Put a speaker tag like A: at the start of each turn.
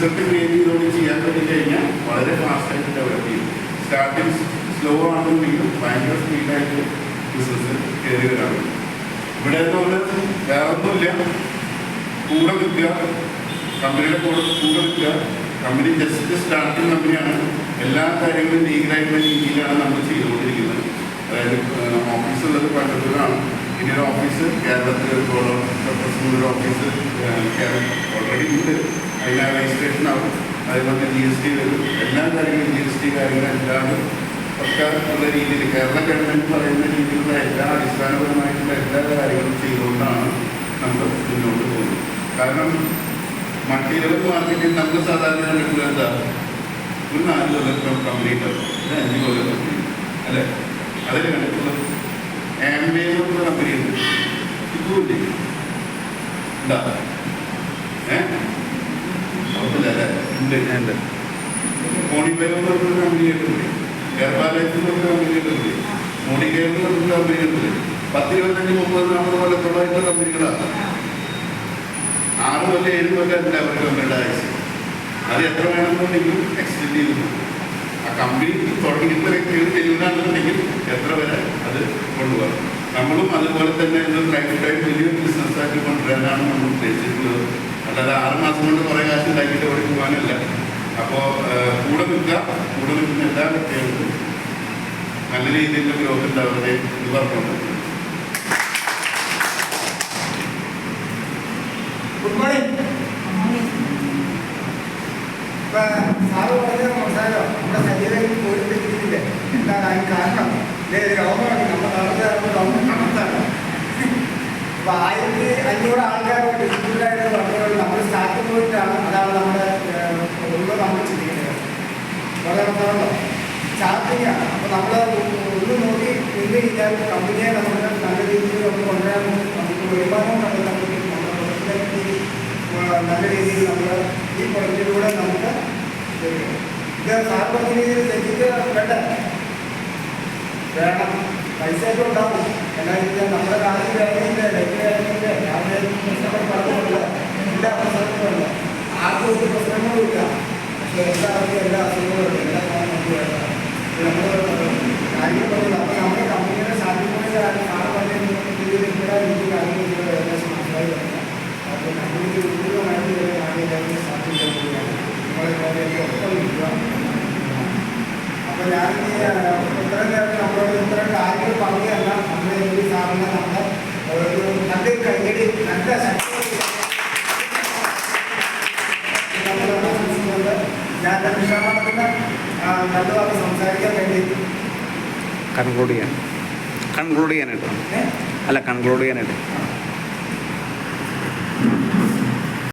A: Result create ചെയ്തുകൊണ്ട് ചെയ്യാൻ പറ്റി കഴിഞ്ഞാൽ വളരെ ഫാസ്റ്റായിട്ട് ഡെവലപ്പ് ചെയ്യും. സ്റ്റാർട്ടിങ് സ്ലോ ആണെന്നുണ്ടെങ്കിലും ഭയങ്കര സ്പീഡായിട്ട് ബിസിനസ് കയറി വരാറുണ്ട്. ഇവിടെ എന്ന് പറഞ്ഞാൽ വേറെ ഒന്നുമില്ല, കൂടെ നിൽക്കുക, കമ്പനിയുടെ കൂടെ നിൽക്കുക. കമ്പനി ജസ്റ്റ് സ്റ്റാർട്ടിങ് കമ്പനിയാണ്. എല്ലാ കാര്യങ്ങളും ലീഗലായിട്ടുള്ള രീതിയിലാണ് നമ്മൾ ചെയ്തുകൊണ്ടിരിക്കുന്നത്. അതായത് ഓഫീസുള്ളത് കോയമ്പത്തൂരാണ്. ഇനി ഒരു ഓഫീസ് കേരളത്തിൽ ഒരു ഓഫീസ് ഓൾറെഡി ഉണ്ട്. അതിന് രജിസ്ട്രേഷൻ ആവും. അതുപോലെ GST വരും. എല്ലാ കാര്യങ്ങളും GST കാര്യങ്ങളെല്ലാം ഒക്കെ ഉള്ള രീതിയിൽ കേരള ഗവൺമെൻറ് പറയുന്ന രീതിയിലുള്ള എല്ലാ അടിസ്ഥാനപരമായിട്ടുള്ള എല്ലാ കാര്യങ്ങളും ചെയ്തുകൊണ്ടാണ് നമ്മൾ മുന്നോട്ട് പോകുന്നത്. കാരണം മൾട്ടിലെവൽ മാർക്കറ്റിൽ നമ്മൾ സാധാരണ കണ്ടിട്ടുള്ള എന്താ, ഒരു 4 കൊല്ലം കമ്പനി ഉണ്ടാവും, ഒരു 5 കൊല്ലം കമ്പനി അല്ലേ? അതിൽ കണ്ടിട്ടുള്ളത് ആംബേന്നുള്ള കമ്പനി ഉണ്ട്, ഇതുമില്ലേ ഉണ്ടാ അല്ലേ? ഉണ്ട്. മോണിബയോ എന്ന് പറഞ്ഞൊരു കമ്പനി കേട്ടില്ലേ? ഹെർബാലൈഫ് എന്ന് പറഞ്ഞ കമ്പനി കേട്ടില്ലേ? മോണികെയർ എന്ന് പറഞ്ഞൊരു കമ്പനി കേട്ടില്ലേ? 10, 25, 30, 40 കൊല്ലത്തോളമായിട്ടുള്ള കമ്പനികളാണ്. 6 കൊല്ലം 7 കൊല്ലം അല്ല അവരുടെ കമ്പനിയുടെ ആയുസ്. അത് എത്ര വേണമെന്നുണ്ടെങ്കിലും എക്സ്റ്റെൻഡ് ചെയ്തു. ആ കമ്പനി തുടങ്ങിയിട്ടുള്ള വ്യക്തികൾ ചെയ്യുന്നതാണെന്നുണ്ടെങ്കിൽ എത്ര വരെ അത് കൊണ്ടുപോകാം. നമ്മളും അതുപോലെ തന്നെ ഇന്ന് പ്രൈവറ്റായിട്ട് വലിയൊരു ബിസിനസ്സായിട്ട് കൊണ്ടുവരാനാണ് നമ്മൾ ഉദ്ദേശിച്ചിട്ടുള്ളത്. അല്ലാതെ 6 മാസം കൊണ്ട് കുറേ കാശ് ഉണ്ടാക്കിയിട്ട് അവിടെ പോകാനല്ല. അപ്പോൾ കൂടെ നിൽക്കുന്ന എല്ലാ വ്യക്തികൾക്കും നല്ല രീതിയിലുള്ള ഗ്രോത്ത് ഉണ്ടാവട്ടെ എന്ന് പറഞ്ഞുകൊണ്ട്
B: ഗുഡ് മോർണിംഗ്. സാറ് പറഞ്ഞ മനസ്സിലായോ, നമ്മുടെ ശരീരം പോയി തെറ്റിയില്ല. എന്താണ് അതിന് കാരണം? രോഗമാണ് നമ്മുടെ നാളത്തെ രോഗം കണക്കാണ്. അപ്പോൾ 1500 ആൾക്കാരോട് ഡിസ്ട്രിബ്യൂട്ടായിട്ട് പറഞ്ഞുകൊണ്ട് നമ്മൾ സ്റ്റാർട്ടിംഗ് പോയിട്ടാണ്. അതാണ് നമ്മുടെ നമ്മൾ ചിന്തിക്കുന്നത്. വളരെ മനസ്സിലാണല്ലോ, സ്റ്റാർട്ടിങ്ങാണ്. അപ്പോൾ നമ്മൾ ഒന്ന് നോക്കി നിന്ന് കഴിഞ്ഞാൽ കമ്പനിയെ നമുക്ക് നല്ല രീതിയിൽ നമുക്ക് കൊണ്ടുവരാൻ നമുക്ക് വരുമാനം കണ്ടെത്താൻ പറ്റും. നല്ല രീതിയിൽ നമ്മൾ ഈ പ്രൊജക്റ്റിലൂടെ നമുക്ക് ഇത് സാർ പറഞ്ഞ രീതിയിൽ തെറ്റിക്ക് വേണം. പൈസയൊക്കെ ഉണ്ടാവും. എന്താണെന്ന് വെച്ചാൽ നമ്മുടെ കാര്യം വേണമെങ്കിൽ ഡെറ്റ് വേണമെങ്കിൽ രാവിലെ പ്രശ്നങ്ങൾ പറഞ്ഞില്ല, എല്ലാ പ്രശ്നങ്ങളുമില്ല, ആർക്കും ഒരു പ്രശ്നങ്ങളും ഇല്ല. പക്ഷേ എല്ലാവർക്കും എല്ലാ അസുഖങ്ങളും എല്ലാ കാര്യം നമുക്ക് വേണം. നമ്മൾ കാര്യം പറഞ്ഞില്ല. അപ്പോൾ നമ്മുടെ കമ്പനിയുടെ സാധ്യതയുടെ സാറ് പറഞ്ഞ രീതിയിൽ ഇവിടെ എനിക്ക് കാര്യങ്ങൾ ഏകദേശം മനസ്സിലായി വരണം. അപ്പോൾ കമ്പനിക്ക് ഉദ്യോഗമായിട്ട് ചില കാര്യങ്ങൾ സാധ്യതയാണ് നിങ്ങളെ കാര്യമൊക്കെ ഒപ്പം ഇരിക്കുക. അപ്പോൾ ഞാൻ ഇത്രയും നേരം നമ്മളോട് ഇത്തരം കാര്യങ്ങൾ പറഞ്ഞല്ല, നമ്മുടെ ഈ സാറിനെ നമ്മൾ ഒരു നല്ലൊരു കൈയടി നല്ല ശക്തി ഞാൻ വിഷയമാണെന്ന് നല്ലതാണ് സംസാരിക്കാൻ വേണ്ടി
C: കൺക്ലൂഡ് ചെയ്യാനായിട്ട്.